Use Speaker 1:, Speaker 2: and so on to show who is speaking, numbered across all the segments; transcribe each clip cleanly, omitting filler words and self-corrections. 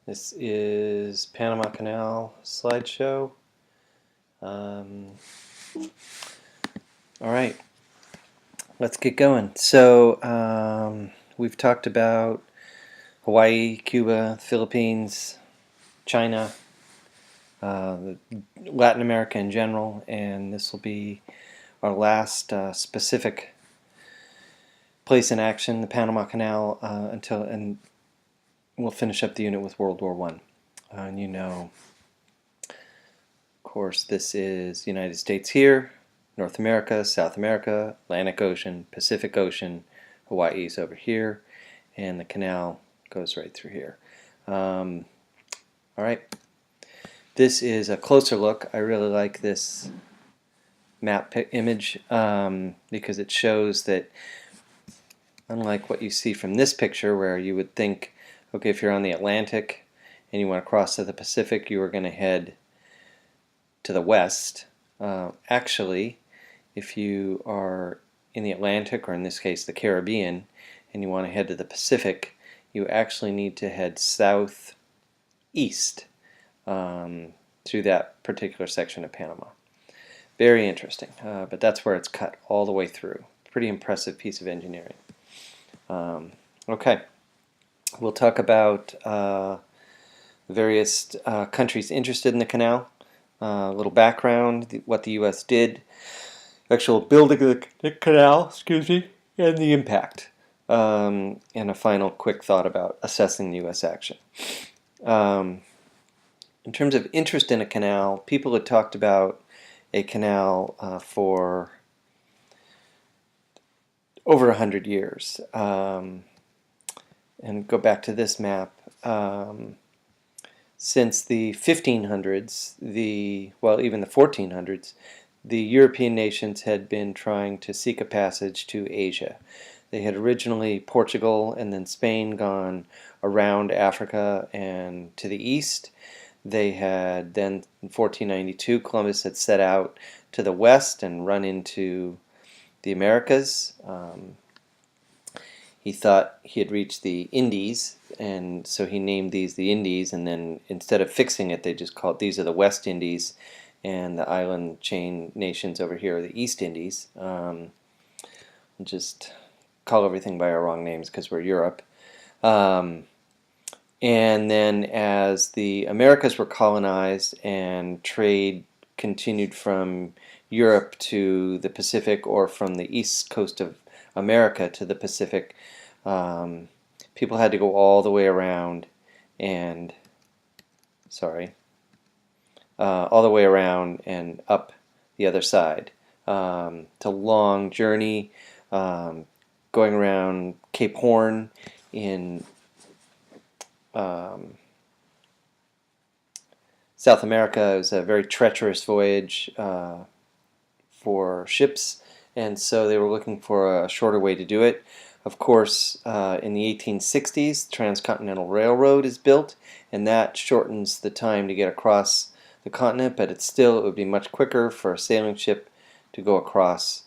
Speaker 1: This is Panama Canal slideshow. All right, let's get going. We've talked about Hawaii, Cuba, Philippines, China, Latin America in general, and this will be our last specific place in action, the Panama Canal, and we'll finish up the unit with World War I. And of course, this is the United States here, North America, South America, Atlantic Ocean, Pacific Ocean, Hawaii's over here, and the canal goes right through here. All right, this is a closer look. I really like this map image because it shows that, unlike what you see from this picture where you would think, okay, if you're on the Atlantic and you want to cross to the Pacific, you are going to head to the west. Actually, if you are in the Atlantic, or in this case the Caribbean, and you want to head to the Pacific, you actually need to head southeast through that particular section of Panama. Very interesting, but that's where it's cut all the way through. Pretty impressive piece of engineering. Okay, we'll talk about various countries interested in the canal. A little background, what the U.S. did, actual building of the canal, excuse me, and the impact, and a final quick thought about assessing the U.S. action. In terms of interest in a canal, people had talked about a canal for over 100 years. And go back to this map. Since the 1500s, even the 1400s, the European nations had been trying to seek a passage to Asia. They had originally Portugal and then Spain gone around Africa and to the east. They had then, in 1492, Columbus had set out to the west and run into the Americas. He thought he had reached the Indies, and so he named these the Indies, and then instead of fixing it, they just called these are the West Indies, and the island chain nations over here are the East Indies. Just call everything by our wrong names because we're Europe. And then as the Americas were colonized and trade continued from Europe to the Pacific, or from the east coast of America to the Pacific, people had to go all the way around and all the way around and up the other side. It's a long journey, going around Cape Horn in South America. It was a very treacherous voyage for ships, and so they were looking for a shorter way to do it. Of course, in the 1860s, the Transcontinental Railroad is built, and that shortens the time to get across the continent, but it would be much quicker for a sailing ship to go across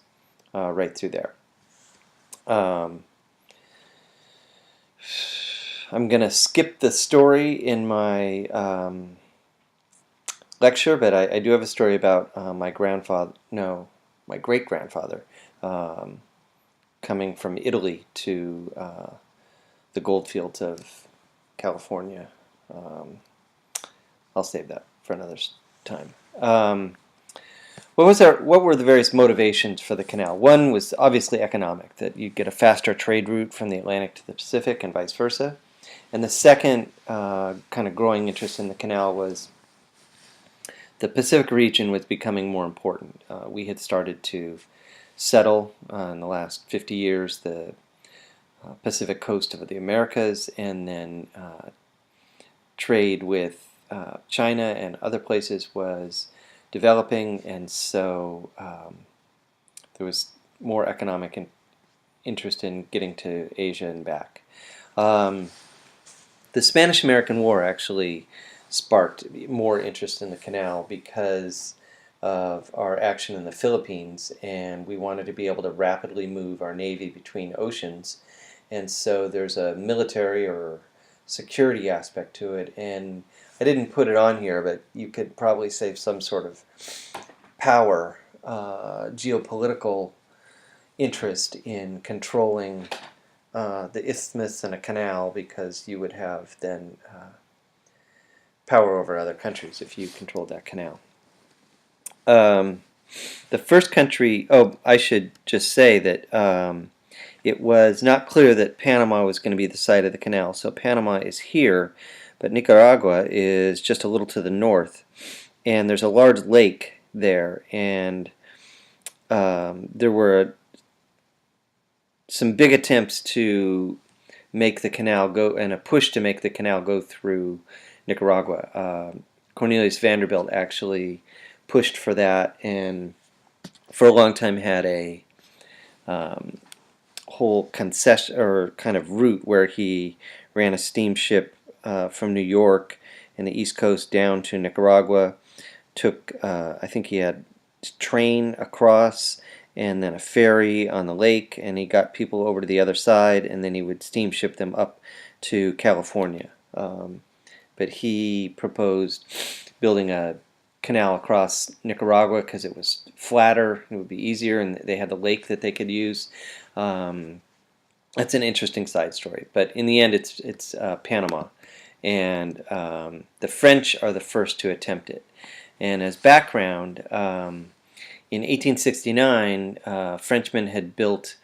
Speaker 1: right through there. I'm going to skip the story in my lecture, but I do have a story about my great-grandfather coming from Italy to the goldfields of California. I'll save that for another time. What were the various motivations for the canal? One was obviously economic, that you get a faster trade route from the Atlantic to the Pacific and vice versa. And the second kind of growing interest in the canal was the Pacific region was becoming more important. We had started to settle in the last 50 years the Pacific coast of the Americas, and then trade with China and other places was developing, and so there was more economic interest in getting to Asia and back. The Spanish-American War actually sparked more interest in the canal because of our action in the Philippines, and we wanted to be able to rapidly move our Navy between oceans. And so there's a military or security aspect to it. And I didn't put it on here, but you could probably say some sort of power, geopolitical interest in controlling the isthmus and a canal, because you would have then power over other countries if you controlled that canal. The first country, oh, I should just say that it was not clear that Panama was going to be the site of the canal. So Panama is here, but Nicaragua is just a little to the north. And there's a large lake there, and there were some big attempts to make the canal go, and a push to make the canal go through Nicaragua. Cornelius Vanderbilt actually pushed for that, and for a long time had a whole concession or kind of route where he ran a steamship from New York and the East Coast down to Nicaragua. Took, I think he had a train across and then a ferry on the lake, and he got people over to the other side, and then he would steamship them up to California. But he proposed building a canal across Nicaragua because it was flatter, it would be easier, and they had the lake that they could use. That's an interesting side story, but in the end it's Panama, and the French are the first to attempt it. And as background, in 1869, Frenchmen had built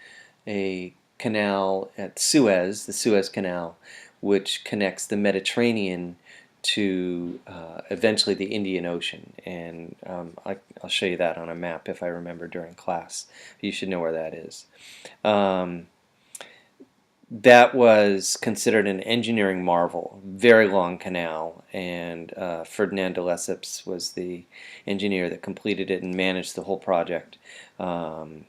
Speaker 1: a canal at Suez, the Suez Canal, which connects the Mediterranean to eventually the Indian Ocean. And I'll show you that on a map if I remember during class. You should know where that is. That was considered an engineering marvel, very long canal, and Ferdinand de Lesseps was the engineer that completed it and managed the whole project. And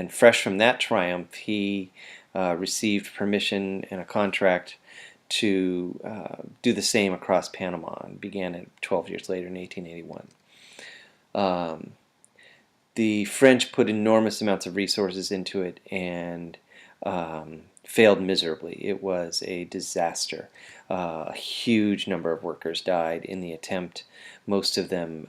Speaker 1: fresh from that triumph, he received permission and a contract to do the same across Panama, and began it 12 years later in 1881. The French put enormous amounts of resources into it and failed miserably. It was a disaster. A huge number of workers died in the attempt, most of them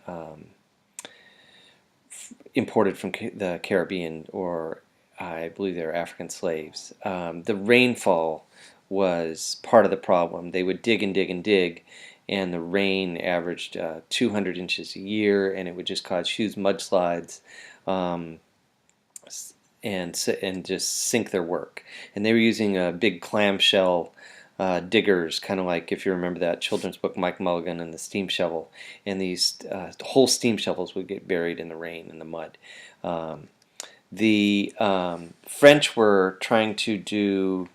Speaker 1: imported from the Caribbean, or I believe they were African slaves. The rainfall was part of the problem. They would dig and dig and dig, and the rain averaged 200 inches a year, and it would just cause huge mudslides. And just sink their work. And they were using big clamshell diggers, kind of like if you remember that children's book Mike Mulligan and the steam shovel. And these whole steam shovels would get buried in the rain and the mud. The French were trying to do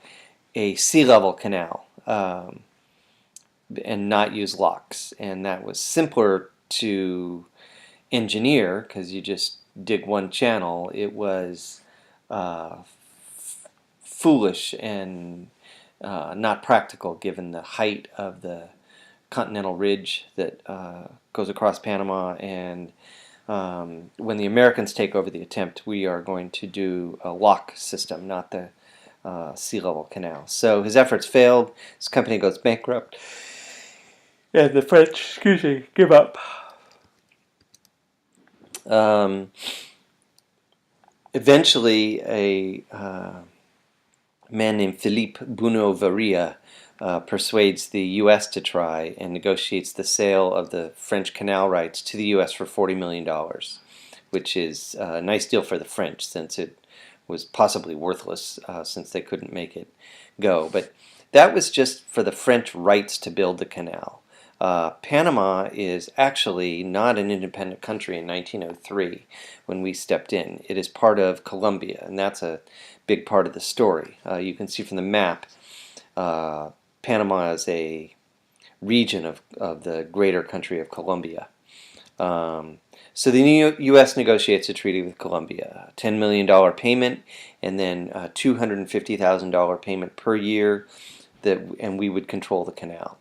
Speaker 1: a sea level canal and not use locks, and that was simpler to engineer because you just dig one channel. It was foolish and not practical given the height of the continental ridge that goes across Panama. And when the Americans take over the attempt, we are going to do a lock system, not the sea level canal. So his efforts failed. His company goes bankrupt, and the French, give up. Eventually, a man named Philippe Bunau-Varilla persuades the U.S. to try and negotiates the sale of the French canal rights to the U.S. for $40 million, which is a nice deal for the French since it was possibly worthless since they couldn't make it go. But that was just for the French rights to build the canal. Panama is actually not an independent country in 1903 when we stepped in. It is part of Colombia, and that's a big part of the story. You can see from the map, Panama is a region of the greater country of Colombia. So the U.S. negotiates a treaty with Colombia, a $10 million payment, and then a $250,000 payment per year, and we would control the canal.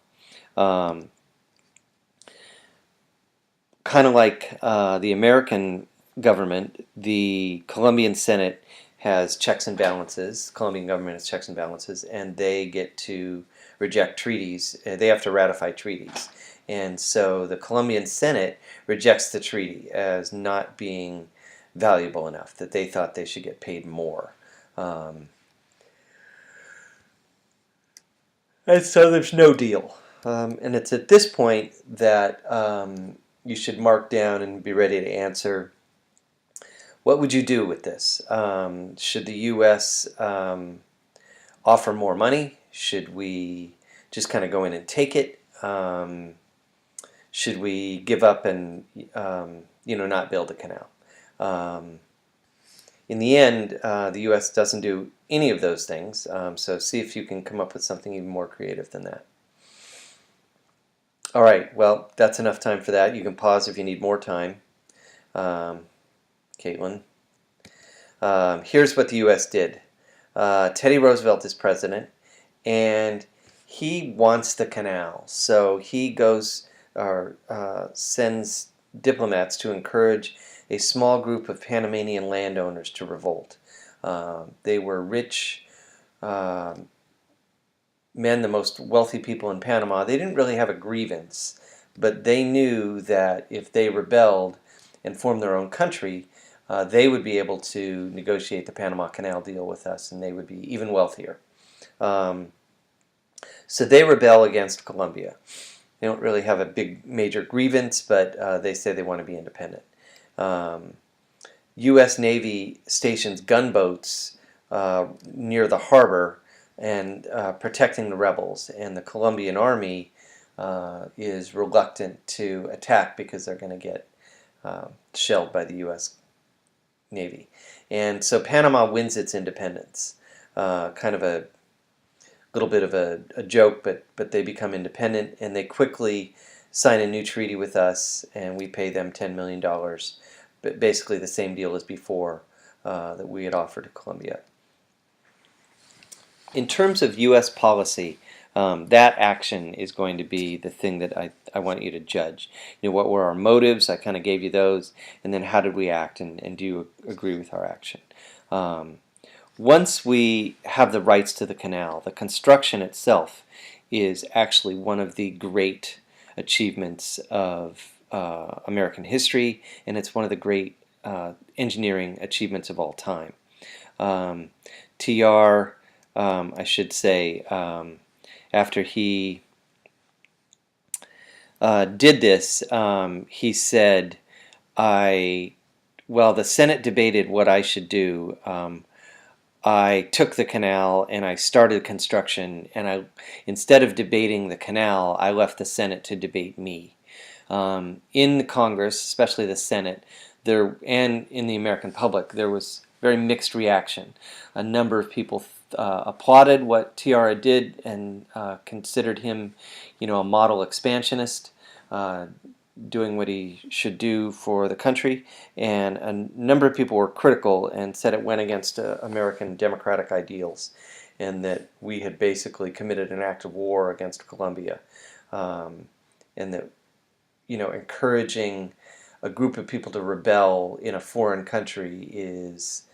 Speaker 1: Kind of like the American government, the Colombian Senate has checks and balances. The Colombian government has checks and balances, and they get to reject treaties. They have to ratify treaties. And so the Colombian Senate rejects the treaty as not being valuable enough, that they thought they should get paid more. And so there's no deal. And it's at this point that you should mark down and be ready to answer, what would you do with this? Should the U.S. Offer more money? Should we just kind of go in and take it? Should we give up and not build a canal? In the end, the U.S. doesn't do any of those things, so see if you can come up with something even more creative than that. All right, well, that's enough time for that. You can pause if you need more time. Caitlin. Here's what the U.S. did. Teddy Roosevelt is president, and he wants the canal. So he goes or sends diplomats to encourage a small group of Panamanian landowners to revolt. They were rich men, the most wealthy people in Panama. They didn't really have a grievance, but they knew that if they rebelled and formed their own country, they would be able to negotiate the Panama Canal deal with us, and they would be even wealthier. So they rebel against Colombia. They don't really have a big major grievance, but they say they want to be independent. U.S. Navy stations gunboats near the harbor and protecting the rebels, and the Colombian army is reluctant to attack because they're going to get shelled by the U.S. Navy. And so Panama wins its independence. Kind of a little bit of a joke, but they become independent, and they quickly sign a new treaty with us, and we pay them $10 million. But basically the same deal as before that we had offered to Colombia. In terms of U.S. policy, that action is going to be the thing that I want you to judge. What were our motives? I kind of gave you those. And then how did we act, and do you agree with our action? Once we have the rights to the canal, the construction itself is actually one of the great achievements of American history, and it's one of the great engineering achievements of all time. TR, I should say, after he did this, he said, well, the Senate debated what I should do. I took the canal and I started construction, and instead of debating the canal, I left the Senate to debate me. In the Congress, especially the Senate, and in the American public, there was very mixed reaction. A number of people applauded what TR did and considered him, a model expansionist, doing what he should do for the country, and a number of people were critical and said it went against American democratic ideals, and that we had basically committed an act of war against Colombia, and that encouraging a group of people to rebel in a foreign country is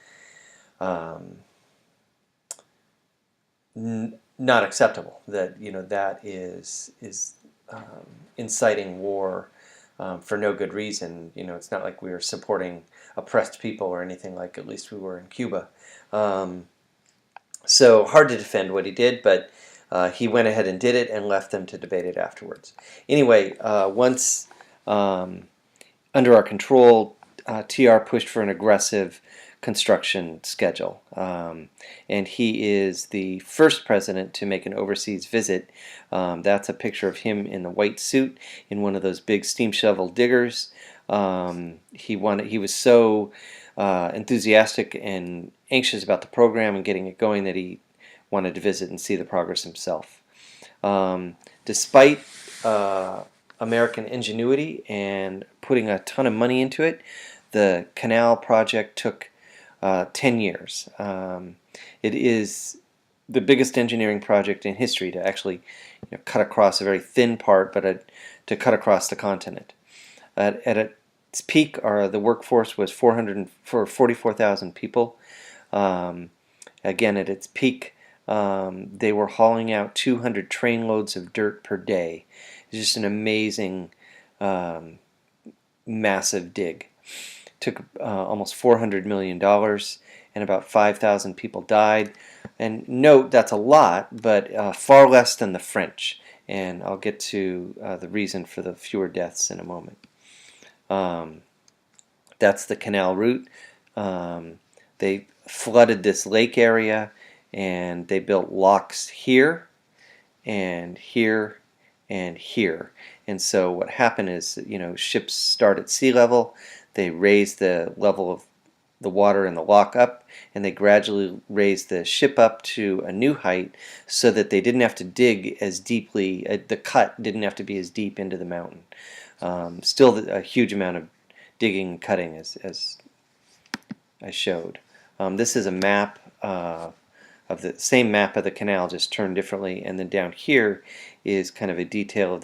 Speaker 1: not acceptable. That that is inciting war for no good reason. It's not like we were supporting oppressed people or anything like at least we were in Cuba. So hard to defend what he did, but he went ahead and did it and left them to debate it afterwards. Anyway, once under our control, TR pushed for an aggressive construction schedule. And he is the first president to make an overseas visit. That's a picture of him in the white suit in one of those big steam shovel diggers. He was so enthusiastic and anxious about the program and getting it going that he wanted to visit and see the progress himself. Despite American ingenuity and putting a ton of money into it, the canal project took 10 years. It is the biggest engineering project in history to actually cut across a very thin part, but to cut across the continent. At its peak, the workforce was 44,000 people. Again, at its peak, they were hauling out 200 trainloads of dirt per day. It's just an amazing, massive dig. Took almost $400 million, and about 5,000 people died. And note, that's a lot, but far less than the French. And I'll get to the reason for the fewer deaths in a moment. That's the canal route. They flooded this lake area, and they built locks here and here and here. And so what happened is, ships start at sea level, they raise the level of the water in the lock up, and they gradually raise the ship up to a new height so that they didn't have to dig as deeply, the cut didn't have to be as deep into the mountain. Still a huge amount of digging and cutting, as I showed. This is a map of the same map of the canal, just turned differently, and then down here is kind of a detail of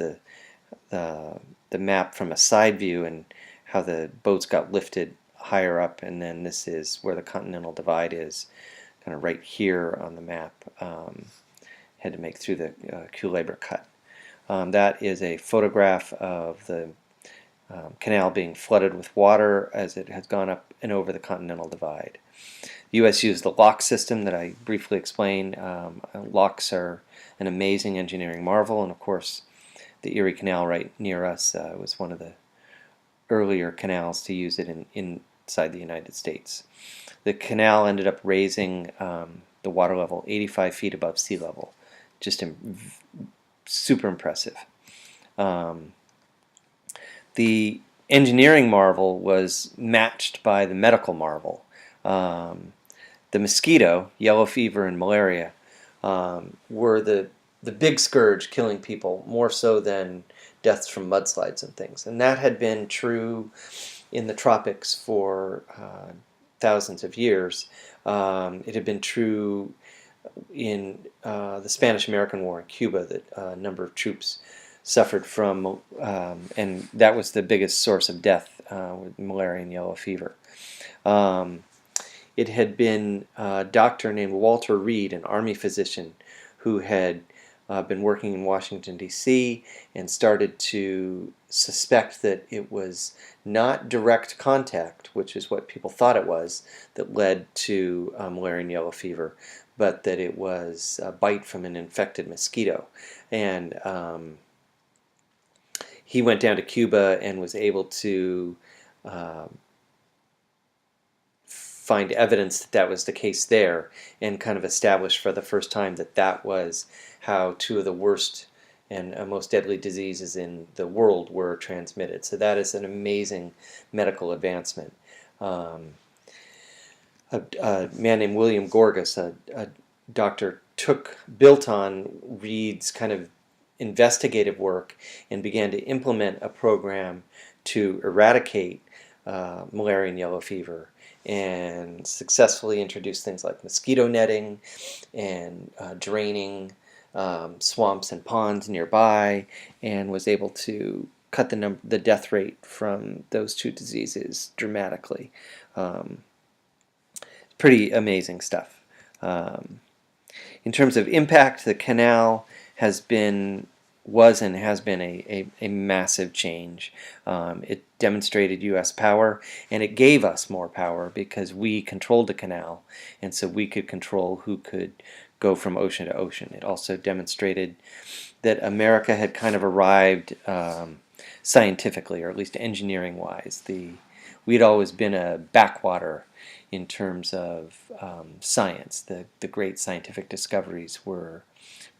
Speaker 1: the map from a side view and how the boats got lifted higher up, and then this is where the Continental Divide is, kind of right here on the map. Had to make through the Culebra Cut. That is a photograph of the canal being flooded with water as it has gone up and over the Continental Divide. The U.S. used the lock system that I briefly explained. Locks are an amazing engineering marvel, and of course the Erie Canal right near us was one of the earlier canals to use it inside the United States. The canal ended up raising the water level 85 feet above sea level. Just super impressive. The engineering marvel was matched by the medical marvel. The mosquito, yellow fever, and malaria were the big scourge killing people, more so than deaths from mudslides and things. And that had been true in the tropics for thousands of years. It had been true in the Spanish-American War in Cuba, that a number of troops suffered from, and that was the biggest source of death, with malaria and yellow fever. It had been a doctor named Walter Reed, an Army physician, who had been working in Washington, D.C., and started to suspect that it was not direct contact, which is what people thought it was, that led to malaria and yellow fever, but that it was a bite from an infected mosquito. And he went down to Cuba and was able to find evidence that that was the case there, and kind of establish for the first time that that was how two of the worst and most deadly diseases in the world were transmitted. So that is an amazing medical advancement. A man named William Gorgas, a doctor, built on Reed's kind of investigative work and began to implement a program to eradicate malaria and yellow fever, and successfully introduced things like mosquito netting and draining swamps and ponds nearby, and was able to cut the death rate from those two diseases dramatically. Pretty amazing stuff. In terms of impact, the canal was and has been a massive change. It demonstrated U.S. power, and it gave us more power because we controlled the canal, and so we could control who could go from ocean to ocean. It also demonstrated that America had kind of arrived scientifically, or at least engineering-wise. We'd always been a backwater in terms of science. The great scientific discoveries were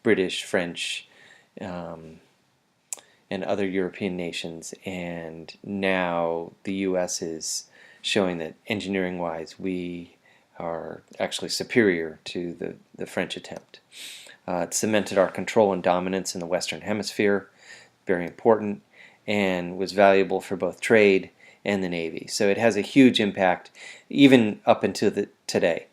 Speaker 1: British, French, and other European nations, and now the U.S. is showing that engineering-wise we are actually superior to the French attempt. It cemented our control and dominance in the Western Hemisphere, very important, and was valuable for both trade and the Navy. So it has a huge impact even up until today.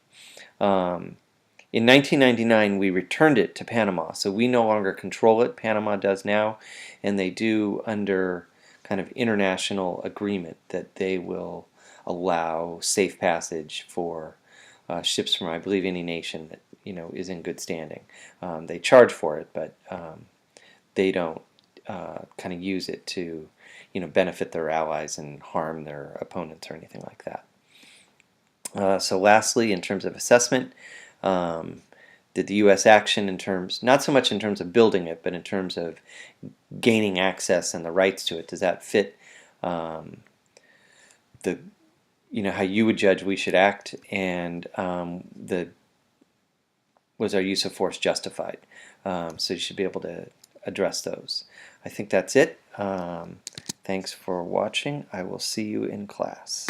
Speaker 1: In 1999, we returned it to Panama, so we no longer control it. Panama does now, and they do under kind of international agreement that they will allow safe passage for ships from, I believe, any nation that is in good standing. They charge for it, but they don't kind of use it to benefit their allies and harm their opponents or anything like that. So lastly, in terms of assessment, did the U.S. action in terms, not so much in terms of building it, but in terms of gaining access and the rights to it, does that fit the how you would judge we should act, and was our use of force justified? So you should be able to address those. I think that's it. Thanks for watching. I will see you in class.